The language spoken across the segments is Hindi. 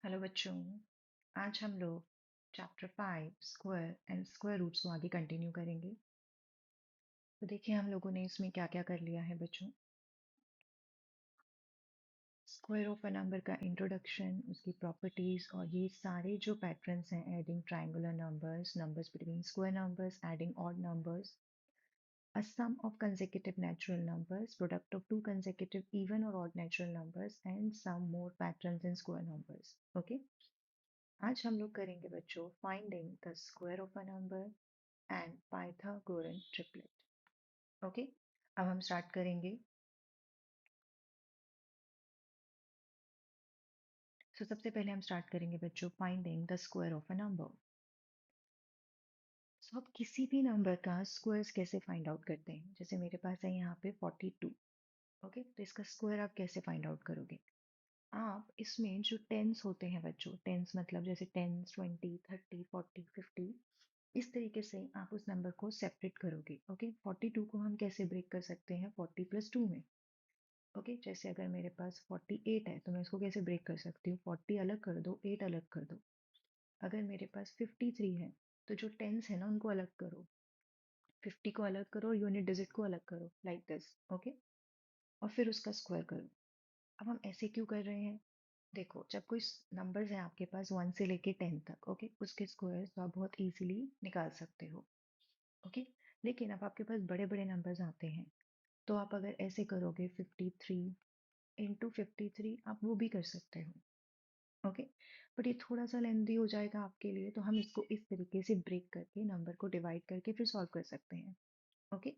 हेलो बच्चों। आज हम लोग chapter 5 square and square roots को आगे कंटिन्यू करेंगे। तो देखिए हम लोगों ने इसमें क्या क्या कर लिया है बच्चों। स्क्वायर ऑफ अ नंबर का इंट्रोडक्शन, उसकी प्रॉपर्टीज और ये सारे जो पैटर्न्स हैं, adding triangular numbers, numbers between square numbers, adding odd numbers, a sum of consecutive natural numbers, product of two consecutive even or odd natural numbers, and some more patterns in square numbers. Okay. आज हम लोग करेंगे बच्चों finding the square of a number and Pythagorean triplet. Okay, अब हम स्टार्ट करेंगे। सबसे पहले हम स्टार्ट करेंगे बच्चों finding the square of a number. अब किसी भी नंबर का स्क्वायर्स कैसे फाइंड आउट करते हैं। जैसे मेरे पास है यहाँ पे 42। ओके, तो इसका स्क्वायर आप कैसे फाइंड आउट करोगे। आप इसमें जो टेंस होते हैं बच्चों, टेंस मतलब जैसे टेंस 20 30 40 50, इस तरीके से आप उस नंबर को सेपरेट करोगे। ओके, 42 को हम कैसे ब्रेक कर सकते हैं 40 + 2 में। ओके, जैसे अगर मेरे पास 48 है तो मैं इसको कैसे ब्रेक कर सकती हूँ, 40 अलग कर दो, 8 अलग कर दो। अगर मेरे पास 53 है तो जो टेंस है ना उनको अलग करो, 50 को अलग करो और यूनिट डिजिट को अलग करो, लाइक दिस। ओके, और फिर उसका स्क्वायर करो। अब हम ऐसे क्यों कर रहे हैं। देखो, जब कोई नंबर्स है आपके पास 1 से लेके 10 तक, ओके, उसके स्क्वायर्स तो आप बहुत इजीली निकाल सकते हो। ओके, लेकिन अब आपके पास बड़े बड़े नंबर्स आते हैं तो आप अगर ऐसे करोगे 53 इंटू 53, आप वो भी कर सकते हो। ओके, बट ये थोड़ा सा लेंदी हो जाएगा आपके लिए, तो हम इसको इस तरीके से ब्रेक करके नंबर को डिवाइड करके फिर सॉल्व कर सकते हैं। ओके,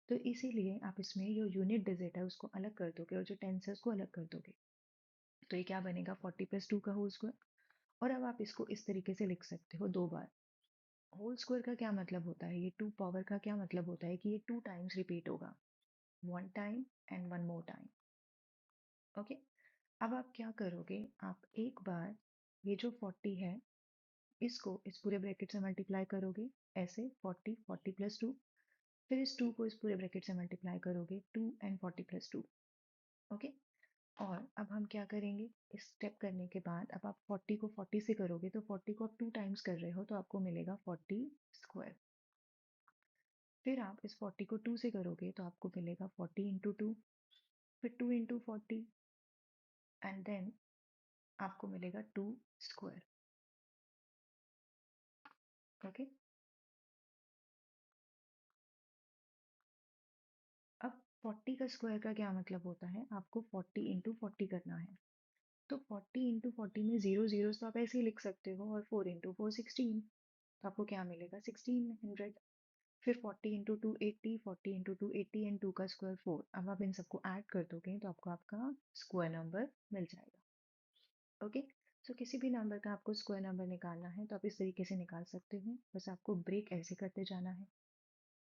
तो इसीलिए आप इसमें जो यूनिट डिजिट है उसको अलग कर दोगे और जो टेंस है उसको अलग कर दोगे। तो ये क्या बनेगा 40 + 2 का होल स्क्वायर। और अब आप इसको इस तरीके से लिख सकते हो 2 बार। होल स्क्वायर का क्या मतलब होता है, ये 2 पावर का क्या मतलब होता है कि ये 2 टाइम्स रिपीट होगा, 1 time and 1 more time. Okay, अब आप क्या करोगे, आप एक बार ये जो 40 है इसको इस पूरे ब्रैकेट से मल्टीप्लाई करोगे, ऐसे 40 40 + 2। फिर इस 2 को इस पूरे ब्रैकेट से मल्टीप्लाई करोगे, 2 एंड 40 + 2। ओके, और अब हम क्या करेंगे, इस स्टेप करने के बाद अब आप 40 को 40 से करोगे तो 40 को आप 2 टाइम्स कर रहे हो तो आपको मिलेगा 40 स्क्वायर। फिर आप इस 40 को 2 से करोगे तो आपको मिलेगा 40 इंटू 2, फिर 2 इंटू 40, एंड देन आपको मिलेगा 2 स्क्वायर। ओके, अब 40 का स्क्वायर का क्या मतलब होता है, आपको 40 इंटू 40 करना है। तो 40 इंटू 40 में जीरो जीरो तो आप ऐसे ही लिख सकते हो, और 4 इंटू 4 16, तो आपको क्या मिलेगा 1600। फिर 40 इंटू 2 80, 40 इंटू 2 80 एंड 2 का स्क्वायर 4। अब आप इन सबको ऐड कर दोगे तो आपको आपका स्क्वायर नंबर मिल जाएगा। ओके, सो किसी भी नंबर का आपको स्क्वायर नंबर निकालना है तो आप इस तरीके से निकाल सकते हो, बस आपको ब्रेक ऐसे करते जाना है।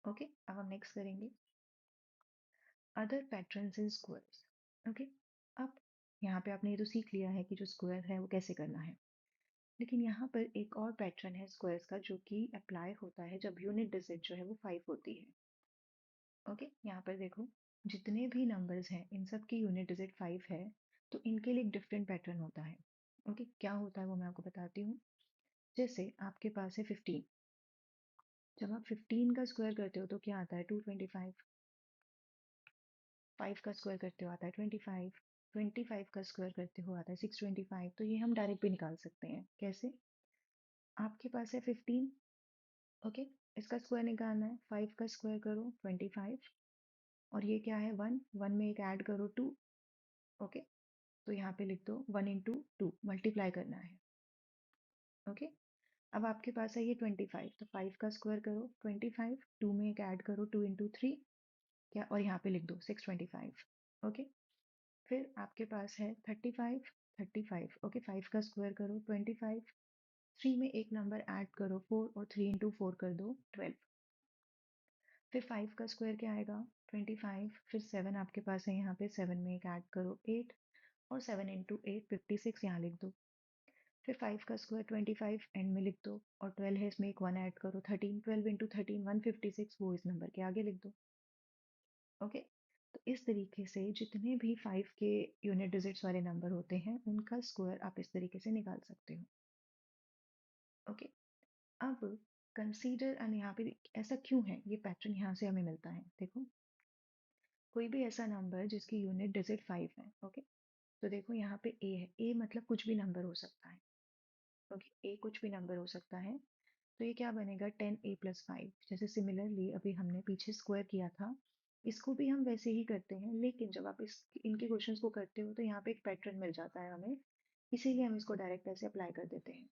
ओके, अब हम नेक्स्ट करेंगे other patterns in squares. Okay, अब यहाँ पे आपने ये तो सीख लिया है कि जो स्क्वायर है वो कैसे करना है, लेकिन यहाँ पर एक और पैटर्न है स्क्वायर्स का जो कि अप्लाई होता है जब यूनिट डिजिट जो है वो 5 होती है। ओके, यहाँ पर देखो, जितने भी नंबर्स हैं इन सब की यूनिट डिजिट 5 है, तो इनके लिए एक डिफरेंट पैटर्न होता है। ओके, क्या होता है वो मैं आपको बताती हूँ। जैसे आपके पास है 15, जब आप 15 का स्क्वायर करते हो तो क्या आता है 225। 5 का स्क्वायर करते हो आता है 25, 25 का स्क्वायर करते हो आता है 625। तो ये हम डायरेक्ट भी निकाल सकते हैं। कैसे, आपके पास है 15, ओके, इसका स्क्वायर निकालना है, 5 का स्क्वायर करो 25, और ये क्या है 1, 1 में एक ऐड करो 2। ओके, तो यहाँ पे लिख दो 1 इंटू 2, मल्टीप्लाई करना है। ओके, अब आपके पास है ये 25, तो 5 का स्क्वायर करो 25, 2 में एक ऐड करो 2 इंटू 3, क्या, और यहाँ पे लिख दो 625। ओके, फिर आपके पास है 35, 35, ओके, 5 का स्क्वायर करो 25, 3 में एक नंबर ऐड करो 4, और 3 इंटू 4 कर दो 12। फिर 5 का स्क्वायर क्या आएगा 25, फिर 7 आपके पास है, यहाँ पे 7 में एक ऐड करो 8, और 7 इंटू 8 56, यहाँ लिख दो। फिर 5 का स्क्वायर 25 एंड में लिख दो, और 12 है इसमें एक 1 ऐड करो 13, 12 इंटू 13 156, वो इस नंबर के आगे लिख दो। ओके, तो इस तरीके से जितने भी 5 के यूनिट डिजिट्स वाले नंबर होते हैं उनका स्क्वायर आप इस तरीके से निकाल सकते हो। ओके, अब कंसीडर, एंड यहाँ पे ऐसा क्यों है, ये पैटर्न यहाँ से हमें मिलता है। देखो, कोई भी ऐसा नंबर जिसकी यूनिट डिजिट 5 है। ओके, तो देखो यहाँ पे ए है, ए मतलब कुछ भी नंबर हो सकता है। ओके, ए कुछ भी नंबर हो सकता है। तो ये क्या बनेगा, 10a+5। जैसे सिमिलरली अभी हमने पीछे स्क्वायर किया था, इसको भी हम वैसे ही करते हैं, लेकिन जब आप इस इनके क्वेश्चंस को करते हो तो यहाँ पे एक पैटर्न मिल जाता है हमें, इसीलिए हम इसको डायरेक्ट ऐसे अप्लाई कर देते हैं।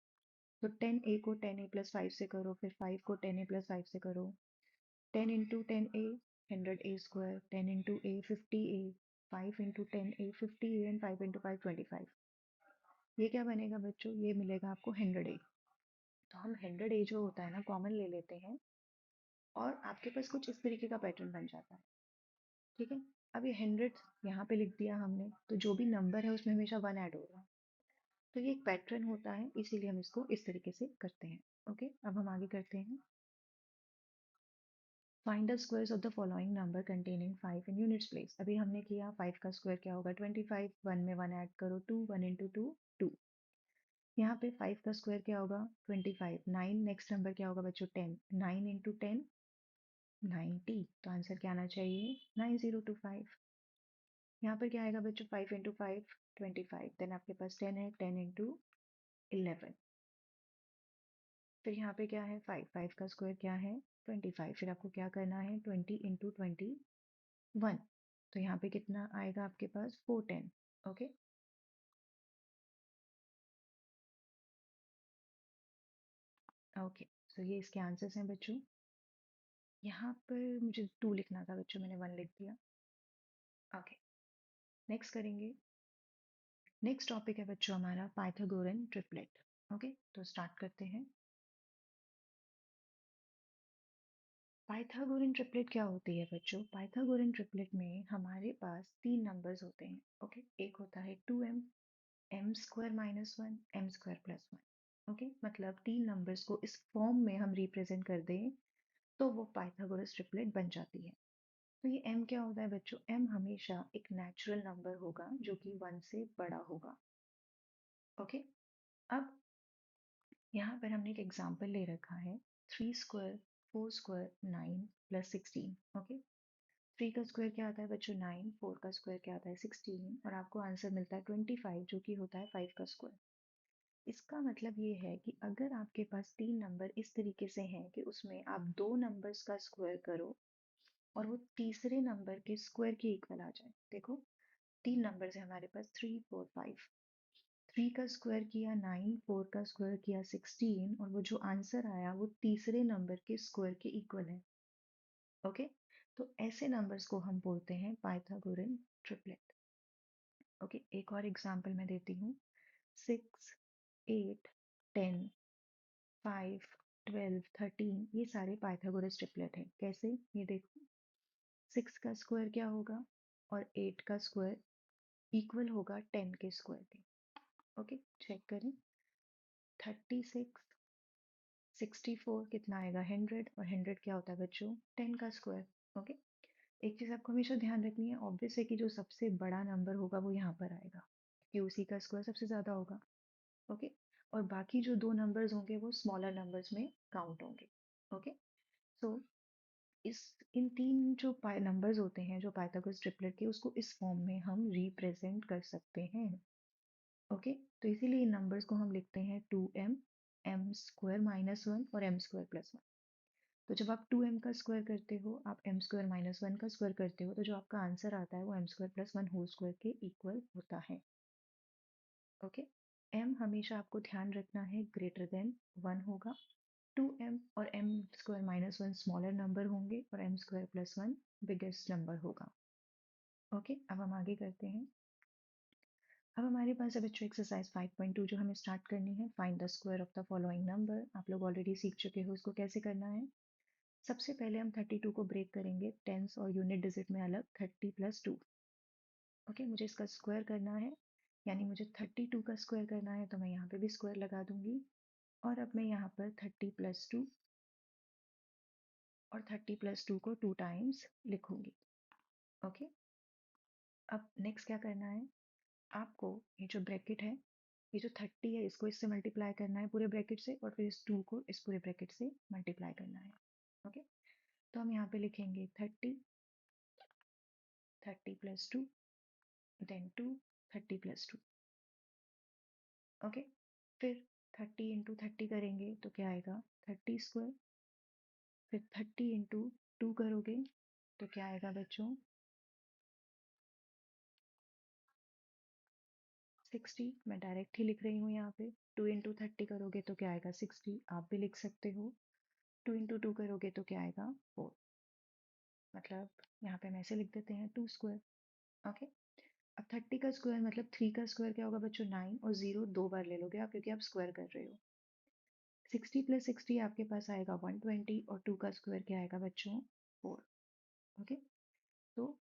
तो 10a को 10a+5 से करो, फिर 5 को 10a+5 से करो। 10 × 10a 100a², 10 × a 50a, 5 × 10a 50a, and 5 × 5 25। ये क्या बनेगा बच्चों, ये मिलेगा आपको 100a। तो हम 100a जो होता है ना, कॉमन ले लेते हैं और आपके पास कुछ इस तरीके का पैटर्न बन जाता है। ठीक है, अब ये 100 यहाँ पे लिख दिया हमने, तो जो भी नंबर है उसमें हमेशा 1 ऐड होगा। तो ये एक पैटर्न होता है, इसीलिए हम इसको इस तरीके से करते हैं। ओके, अब हम आगे करते हैं। Find the squares of the following number containing 5 in units place. अभी हमने किया 5 का स्क्वायर क्या होगा, 25। 1 में 1 ऐड करो, 2, 1 × 2 2। यहाँ पे 5 का स्क्वायर क्या होगा, 25। 9, नेक्स्ट नंबर क्या होगा बच्चों, 10। 9 × 10 90। तो आंसर क्या आना चाहिए, 9025। यहाँ पर क्या आएगा बच्चों, 5 × 5 25। देन आपके पास 10 है, 10 × 11। फिर यहाँ पे क्या है, 5। 5 का स्क्वायर क्या है, 25। फिर आपको क्या करना है, 20 × 21। तो यहाँ पे कितना आएगा आपके पास, 410। ओके, ओके, सो ये इसके आंसर्स हैं बच्चों। यहाँ पर मुझे 2 लिखना था बच्चों, मैंने 1 लिख दिया। ओके, नेक्स्ट करेंगे। नेक्स्ट टॉपिक है बच्चों हमारा पाइथागोरन ट्रिपलेट। ओके, तो स्टार्ट करते हैं। पाइथागोरन ट्रिपलेट क्या होती है बच्चों, पाइथागोरन ट्रिपलेट में हमारे पास 3 नंबर्स होते हैं। ओके, एक होता है 2m, m² - 1, m² + 1। ओके, मतलब 3 नंबर्स को इस फॉर्म में हम रिप्रेजेंट कर दें तो वो पाइथागोरस ट्रिपलेट बन जाती है। तो ये m क्या होता है बच्चों, m हमेशा एक नेचुरल नंबर होगा जो कि 1 से बड़ा होगा। ओके, अब यहाँ पर हमने एक एग्जाम्पल ले रखा है, 3² 4² 9 + 16। ओके, 3 का स्क्वायर क्या आता है बच्चों, 9। 4 का स्क्वायर क्या आता है, 16, और आपको आंसर मिलता है 25, जो कि होता है 5 का स्क्वायर। इसका मतलब ये है कि अगर आपके पास 3 नंबर इस तरीके से हैं कि उसमें आप 2 नंबर्स का स्क्वायर करो और वो तीसरे नंबर के स्क्वायर के इक्वल आ जाए। देखो, 3 नंबर्स है हमारे पास, 3 4 5। 3 का स्क्वायर किया 9, 4 का स्क्वायर किया 16, और वो जो आंसर आया वो तीसरे नंबर के स्क्वायर के इक्वल है। ओके, तो ऐसे नंबर्स को हम बोलते हैं पाइथागोरन ट्रिपलेट। ओके, एक और एग्जांपल मैं देती हूँ। 6 8 10 5 12 13, ये सारे पाइथागोरस ट्रिपलेट हैं। कैसे, ये देखो, 6 का स्क्वायर क्या होगा और 8 का स्क्वायर इक्वल होगा 10 के स्क्वायर के। ओके, चेक करें। 36 64 कितना आएगा, 100, और 100 क्या होता है बच्चों, 10 का स्क्वायर। ओके, एक चीज आपको हमेशा ध्यान रखनी है, ऑब्वियस है कि जो सबसे बड़ा नंबर होगा वो यहाँ पर आएगा क्योंकि उसी का स्क्वायर सबसे ज्यादा होगा। ओके, और बाकी जो 2 नंबर्स होंगे वो स्मॉलर नंबर्स में काउंट होंगे। ओके, सो इस इन 3 जो नंबर्स होते हैं जो पाइथागोरस ट्रिपलेट के, उसको इस फॉर्म में हम रिप्रेजेंट कर सकते हैं। ओके, तो इसीलिए इन नंबर्स को हम लिखते हैं 2m, m² - 1 और m² + 1। तो जब आप 2m का स्क्वायर करते हो, आप m² - 1 का स्क्वायर करते हो, तो जो आपका आंसर आता है वो m² + 1 होल स्क्वायर के इक्वल होता है। ओके, m हमेशा आपको ध्यान रखना है ग्रेटर देन 1 होगा। 2m और m² - 1 स्मॉलर नंबर होंगे और m² + 1 बिगेस्ट नंबर होगा। ओके, अब हम आगे करते हैं। अब हमारे पास है बच्चों एक्सरसाइज 5.2 जो हमें स्टार्ट करनी है। Find the square of the following number. आप लोग ऑलरेडी सीख चुके हो इसको कैसे करना है। सबसे पहले हम 32 को ब्रेक करेंगे, टेंस और यूनिट डिजिट में अलग, 30 + 2। ओके, मुझे इसका स्क्वायर करना है, यानी मुझे 32 का स्क्वायर करना है, तो मैं यहाँ पे भी स्क्वायर लगा दूंगी। और अब मैं यहाँ पर 30 + 2 और 30 + 2 को 2 टाइम्स लिखूंगी। ओके, अब नेक्स्ट क्या करना है, आपको ये जो ब्रैकेट है, ये जो 30 है इसको इससे मल्टीप्लाई करना है पूरे ब्रैकेट से, और फिर इस 2 को इस पूरे ब्रैकेट से मल्टीप्लाई करना है। ओके, तो हम यहाँ पे लिखेंगे 30, 30 प्लस 2, देन 2, 30 प्लस 2। ओके, फिर 30 इंटू 30 करेंगे तो क्या आएगा, 30 स्क्वायर। फिर 30 इंटू 2 करोगे तो क्या आएगा बच्चों, 60। मैं डायरेक्ट ही लिख रही हूँ यहाँ पे। 2 इंटू 30 करोगे तो क्या आएगा, 60। आप भी लिख सकते हो। 2 इंटू 2 करोगे तो क्या आएगा, 4। मतलब यहाँ पे हम ऐसे लिख देते हैं 2 स्क्वायर। ओके, अब 30 का स्क्वायर मतलब 3 का स्क्वायर क्या होगा बच्चों, 9, और 0 दो बार ले लोगे आप क्योंकि आप स्क्वायर कर रहे हो। 60 प्लस 60 आपके पास आएगा 120, और 2 का स्क्वायर क्या आएगा बच्चों, 4। ओके, तो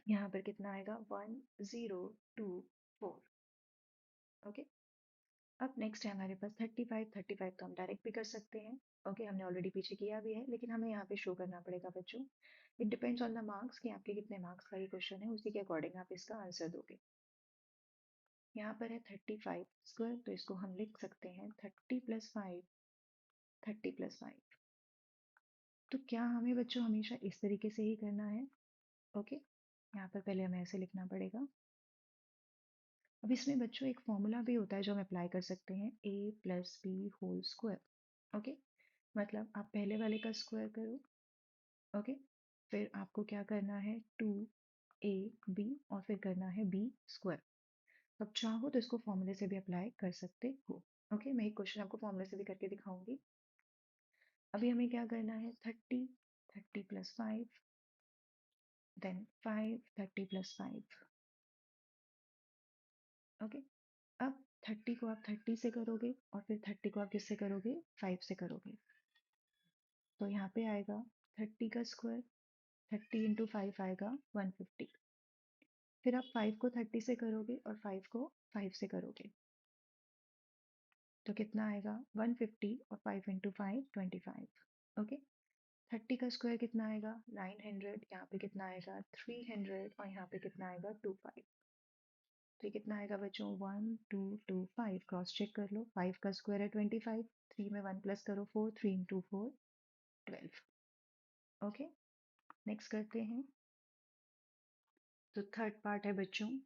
यहाँ पर कितना आएगा, 1024। ओके, अब नेक्स्ट है हमारे पास 35। 35 तो हम डायरेक्ट भी कर सकते हैं। ओके, हमने ऑलरेडी पीछे किया भी है, लेकिन हमें यहाँ पे शो करना पड़ेगा बच्चों। It depends on the marks कि आपके कितने मार्क्स का ये क्वेश्चन है, उसी के अकॉर्डिंग आप इसका आंसर दोगे। यहाँ पर है 35 स्क्वायर, तो इसको हम लिख सकते हैं 30 प्लस 5, 30 प्लस 5। तो क्या हमें बच्चों हमेशा इस तरीके से ही करना है। ओके, यहाँ पर पहले हमें ऐसे लिखना पड़ेगा। अब इसमें बच्चों एक फॉर्मूला भी होता है जो हम अप्लाई कर सकते हैं, a plus b whole square. Okay, मतलब आप पहले वाले का स्क्वायर करो। ओके, फिर आपको क्या करना है, 2ab और फिर करना है b स्क्वायर। अब चाहो तो इसको फॉर्मूले से भी अप्लाई कर सकते हो। ओके, मैं एक क्वेश्चन आपको फॉर्मूले से भी करके दिखाऊंगी। अभी हमें क्या करना है, 30, 30 प्लस 5, देन 5, 30 प्लस 5। ओके, अब 30 को आप 30 से करोगे और फिर 30 को आप किससे करोगे, 5 से करोगे। तो यहाँ पे आएगा 30 का स्क्वायर, 30 इंटू 5 आएगा 150। फिर आप 5 को 30 से करोगे और 5 को 5 से करोगे तो कितना आएगा, 150, और 5 इंटू 5 25। ओके, 30 का स्क्वायर कितना आएगा, 900। यहाँ पे कितना आएगा, 300, और यहाँ पे कितना आएगा, 25। तो ये कितना आएगा बच्चों, 1225। क्रॉस चेक कर लो, 5 का स्क्वायर है 25, 3 में 1 प्लस करो 4, 3 इंटू 4 12। ओके, नेक्स्ट करते हैं। तो थर्ड पार्ट है बच्चों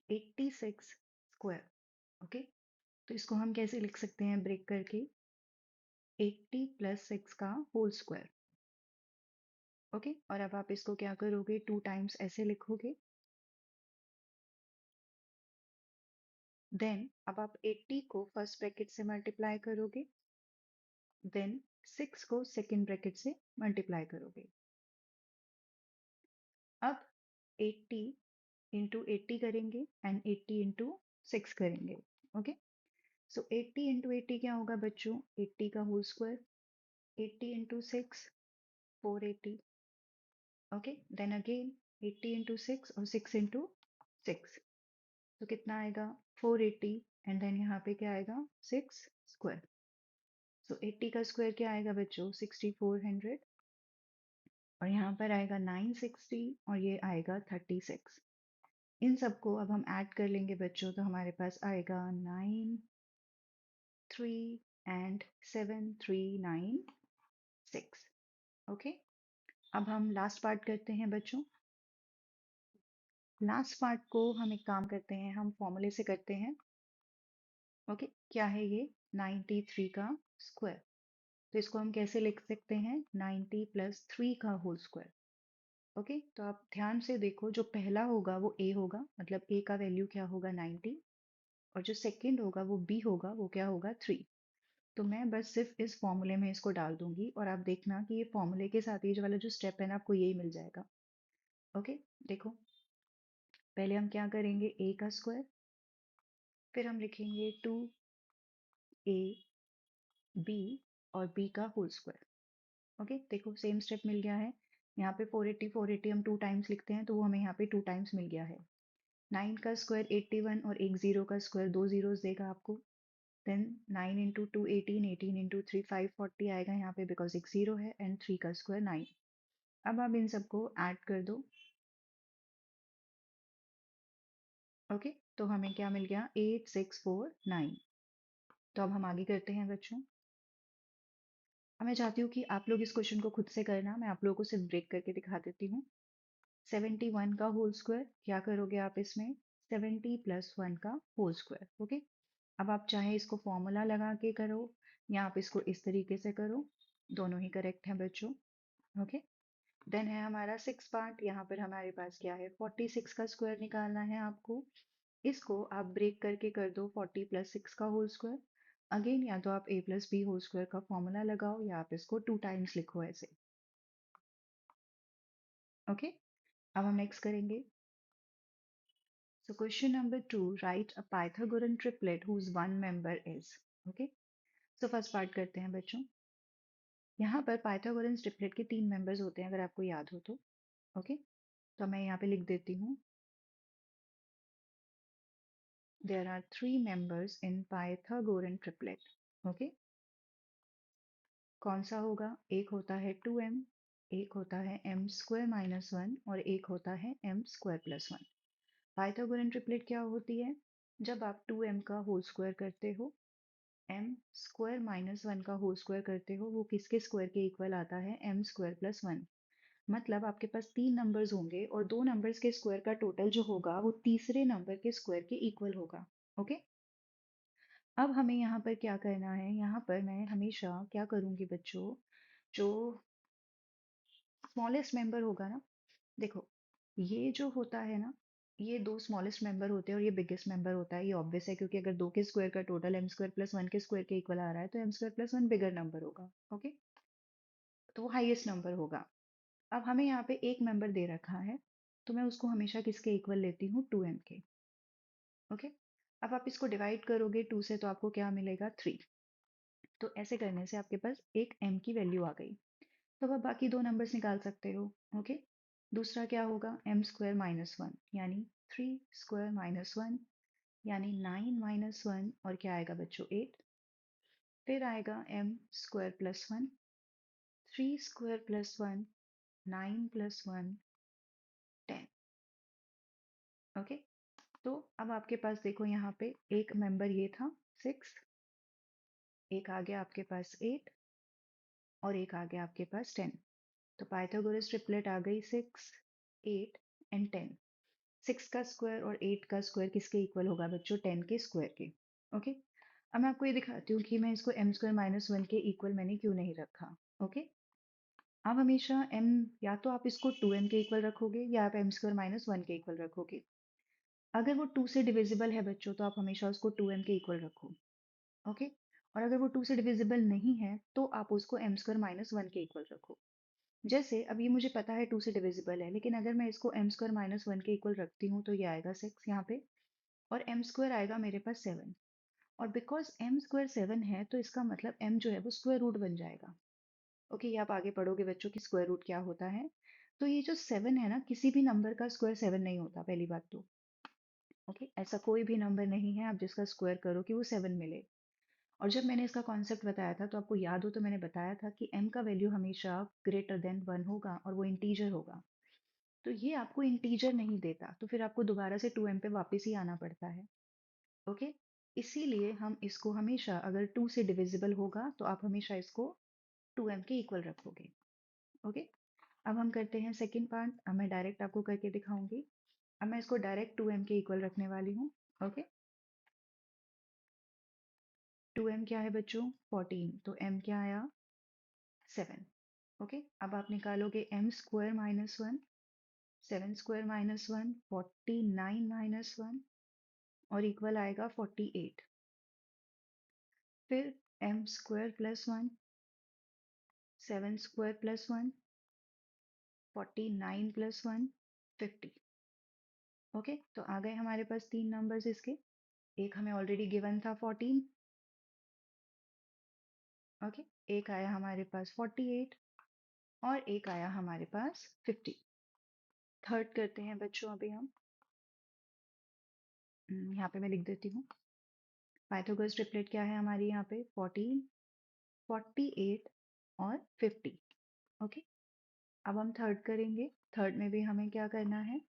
86 स्क्वायर। ओके, तो इसको हम कैसे लिख सकते हैं, ब्रेक करके, 80 प्लस 6 का होल स्क्वायर। ओके, और अब आप इसको क्या करोगे, 2 टाइम्स ऐसे लिखोगे। देन अब आप 80 को फर्स्ट ब्रैकेट से मल्टीप्लाई करोगे, देन 6 को सेकंड ब्रैकेट से मल्टीप्लाई करोगे। अब 80 इंटू 80 करेंगे एंड 80 इंटू 6 करेंगे। ओके, सो 80 इंटू 80 क्या होगा बच्चों, 80 का whole square, 80 into 6 480। Okay, then again 80 into 6 और 6 इंटू 6, तो कितना आएगा, 480, एंड देन यहाँ पे क्या आएगा, 6 स्क्वायर। सो 80 का स्क्वायर क्या आएगा बच्चों, 6400, और यहाँ पर आएगा 960, और ये आएगा 36। इन सबको अब हम ऐड कर लेंगे बच्चों, तो हमारे पास आएगा 9 3 एंड 7 3 9 6। ओके, अब हम लास्ट पार्ट करते हैं बच्चों। लास्ट पार्ट को हम एक काम करते हैं, हम फॉर्मूले से करते हैं। ओके, क्या है ये, 93 का स्क्वायर। तो इसको हम कैसे लिख सकते हैं, 90 प्लस 3 का होल स्क्वायर। ओके, तो आप ध्यान से देखो, जो पहला होगा वो ए होगा, मतलब ए का वैल्यू क्या होगा, 90, और जो सेकंड होगा वो बी होगा, वो क्या होगा, 3। तो मैं बस सिर्फ इस फॉर्मूले में इसको डाल दूंगी, और आप देखना कि ये फॉर्मूले के साथ ये जो वाला जो स्टेप है ना, आपको यही मिल जाएगा। ओके, देखो, पहले हम क्या करेंगे, ए का स्क्वायर, फिर हम लिखेंगे 2 ए बी और बी का होल स्क्वायर। ओके, देखो सेम स्टेप मिल गया है। यहाँ पे 480 480 हम 2 टाइम्स लिखते हैं, तो वो हमें यहाँ पे 2 टाइम्स मिल गया है। 9 का स्क्वायर 81, और एक जीरो का स्क्वायर 2 जीरोस देगा आपको। देन 9 इंटू 2 18, 18 इंटू 3 540 आएगा यहाँ पे, बिकॉज एक जीरो है, एंड 3 का स्क्वायर 9। अब आप इन सबको ऐड कर दो। ओके, तो हमें क्या मिल गया? 8649। तो अब हम आगे करते हैं बच्चों। अब मैं चाहती हूँ कि आप लोग इस क्वेश्चन को खुद से करना, मैं आप लोगों को सिर्फ ब्रेक करके दिखा देती हूँ। 71 का होल स्क्वायर, क्या करोगे आप इसमें? 70 प्लस 1 का होल स्क्वायर। ओके, अब आप चाहे इसको फॉर्मूला लगा के करो या आप इसको इस तरीके से करो, दोनों ही करेक्ट हैं बच्चों। ओके, देन है हमारा 6 पार्ट। यहाँ पर हमारे पास क्या है? 46 का स्क्वायर निकालना है आपको। इसको आप ब्रेक करके कर दो 40 प्लस 6 का होल स्क्वायर। अगेन या तो आप a plus b whole square का फॉर्मूला लगाओ या आप इसको 2 टाइम्स लिखो ऐसे। ओके, अब हम नेक्स्ट करेंगे। So question number 2, write a Pythagorean triplet whose one member is. Okay, so first part करते हैं बच्चों। यहाँ पर पाइथागोरन ट्रिपलेट के 3 मेंबर्स होते हैं अगर आपको याद हो तो। ओके, तो मैं यहाँ पे लिख देती हूँ, there are 3 members in Pythagorean triplet. Okay, कौन सा होगा? एक होता है 2m, एक होता है m स्क्वायर माइनस 1 और एक होता है m square plus 1। Pythagorean triplet क्या होती है? जब आप 2m का होल स्क्वायर करते हो, m स्क्वायर माइनस 1 का होल स्क्वायर करते हो, वो किसके स्क्वायर के इक्वल आता है? m square plus 1। मतलब आपके पास 3 नंबर्स होंगे और 2 नंबर्स के स्क्वायर का टोटल जो होगा वो तीसरे नंबर के स्क्वायर के इक्वल होगा। ओके, अब हमें यहाँ पर क्या करना है? यहाँ पर मैं हमेशा क्या करूँगी बच्चों, जो स्मॉलेस्ट मेंबर होगा ना, देखो ये जो होता है ना, ये दो स्मॉलेस्ट मेंबर होते हैं और ये बिगेस्ट मेंबर होता है। ये ऑब्वियस है क्योंकि अगर दो के स्क्वायर का टोटल m स्क्वायर प्लस 1 के स्क्वायर के इक्वल आ रहा है तो m square plus 1 bigger number होगा। ओके, तो वो हाईएस्ट नंबर होगा। अब हमें यहाँ पे एक मेंबर दे रखा है, तो मैं उसको हमेशा किसके इक्वल लेती हूँ? 2m के। ओके, अब आप इसको डिवाइड करोगे 2 से तो आपको क्या मिलेगा? 3। तो ऐसे करने से आपके पास एक m की वैल्यू आ गई। तो अब आप बाकी दो नंबर्स निकाल सकते हो। ओके, दूसरा क्या होगा? m स्क्वायर माइनस 1 यानी 3 स्क्वायर माइनस 1 यानी 9 माइनस 1 और क्या आएगा बच्चों? 8। फिर आएगा m square plus 1, 3 square plus 1, 9 plus 1, 10। Okay, तो अब आपके पास देखो यहाँ पे एक मेंबर ये था 6, एक आ गया आपके पास 8 और एक आ गया आपके पास 10। तो पाइथागोरस ट्रिपलेट आ गई 6, 8 एंड 10। 6 का स्क्वायर और 8 का स्क्वायर किसके इक्वल होगा बच्चों? 10 के स्क्वायर के। ओके, अब मैं आपको ये दिखाती हूँ कि मैं इसको m स्क्वायर माइनस 1 के इक्वल मैंने क्यों नहीं रखा। ओके, आप हमेशा m, या तो आप इसको 2m के इक्वल रखोगे या आप m स्क्वायर माइनस 1 के इक्वल रखोगे। अगर वो 2 से डिविजिबल है बच्चों तो आप हमेशा उसको 2m के इक्वल रखो। ओके, और अगर वो 2 से डिविजिबल नहीं है तो आप उसको m स्क्वायर माइनस 1 के इक्वल रखो। जैसे अब ये मुझे पता है 2 से डिविजिबल है, लेकिन अगर मैं इसको m स्क्वायर माइनस 1 के इक्वल रखती हूँ तो ये आएगा 6 यहाँ पे, और m स्क्वायर आएगा मेरे पास 7। और बिकॉज m स्क्वायर 7 है तो इसका मतलब m जो है वो स्क्वायर रूट बन जाएगा। ओके, ये आप आगे पढ़ोगे बच्चों की स्क्वायर रूट क्या होता है। तो ये जो 7 है ना, किसी भी नंबर का स्क्वायर 7 नहीं होता, पहली बात तो। ओके, ऐसा कोई भी नंबर नहीं है आप जिसका स्क्वायर करो कि वो 7 मिले। और जब मैंने इसका कॉन्सेप्ट बताया था तो आपको याद हो तो मैंने बताया था कि m का वैल्यू हमेशा ग्रेटर देन 1 होगा और वो इंटीजर होगा। तो ये आपको इंटीजर नहीं देता, तो फिर आपको दोबारा से 2m पे वापस ही आना पड़ता है। ओके, इसीलिए हम इसको हमेशा, अगर 2 से डिविजिबल होगा तो आप हमेशा इसको 2m के इक्वल रखोगे। ओके, अब हम करते हैं सेकंड पार्ट। अब मैं डायरेक्ट आपको करके दिखाऊंगी। अब मैं इसको डायरेक्ट 2m के इक्वल रखने वाली हूँ। ओके, 2m क्या है बच्चों? 14। तो m क्या आया? 7। ओके, अब आप निकालोगे m square minus 1, 7 square minus 1, 49 minus 1 और इक्वल आएगा 48। फिर m square plus 1, 7 square plus 1, 49 plus 1, 50। Okay, तो आ गए हमारे पास तीन नंबर्स इसके। एक हमें ऑलरेडी गिवन था 14। ओके, एक आया हमारे पास 48 और एक आया हमारे पास 50। थर्ड करते हैं बच्चों अभी हम। यहाँ पे मैं लिख देती हूँ। पाइथागोरस ट्रिपलेट क्या है हमारी यहाँ पे? 14, 48 और 50। ओके, अब हम थर्ड करेंगे। थर्ड में भी हमें क्या करना है,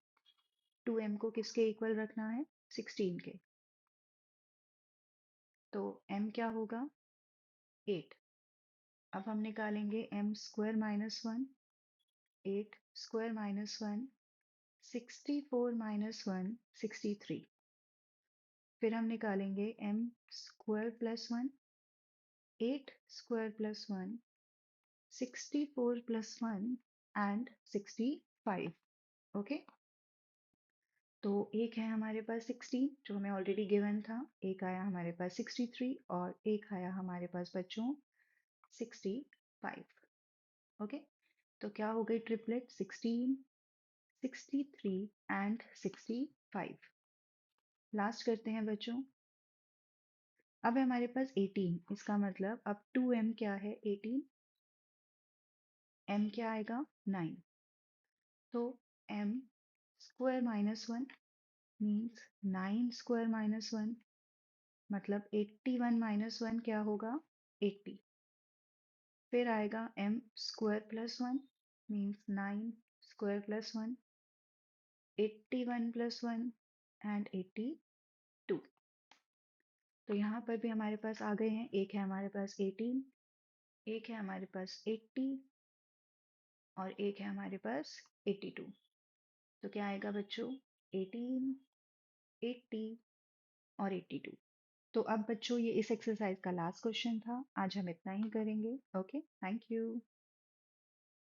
2m को किसके इक्वल रखना है, 16 के। तो m क्या होगा, 8। अब हम निकालेंगे m square minus 1, 8 square minus 1, 64 minus 1, 63। फिर हम निकालेंगे m square plus 1, 8 square plus 1, 64 plus 1 and 65। Okay, तो एक है हमारे पास 16 जो हमें ऑलरेडी गिवन था, एक आया हमारे पास 63 और एक आया हमारे पास बच्चों 65। ओके, तो क्या हो गई ट्रिपलेट, 16, 63 एंड 65। लास्ट करते हैं बच्चों। अब है हमारे पास 18, इसका मतलब अब 2m क्या है, 18, m क्या आएगा, 9। तो m square minus 1 means 9 square minus 1, मतलब 81 माइनस 1 क्या होगा, 80। फिर आएगा m square plus 1 means 9 square plus 1, 81 plus 1 and 82। तो यहाँ पर भी हमारे पास आ गए हैं, एक है हमारे पास 18, एक है हमारे पास 80 और एक है हमारे पास 82। तो क्या आएगा बच्चों, 18, 80 और 82। तो अब बच्चों ये इस एक्सरसाइज का लास्ट क्वेश्चन था, आज हम इतना ही करेंगे। Okay, thank you.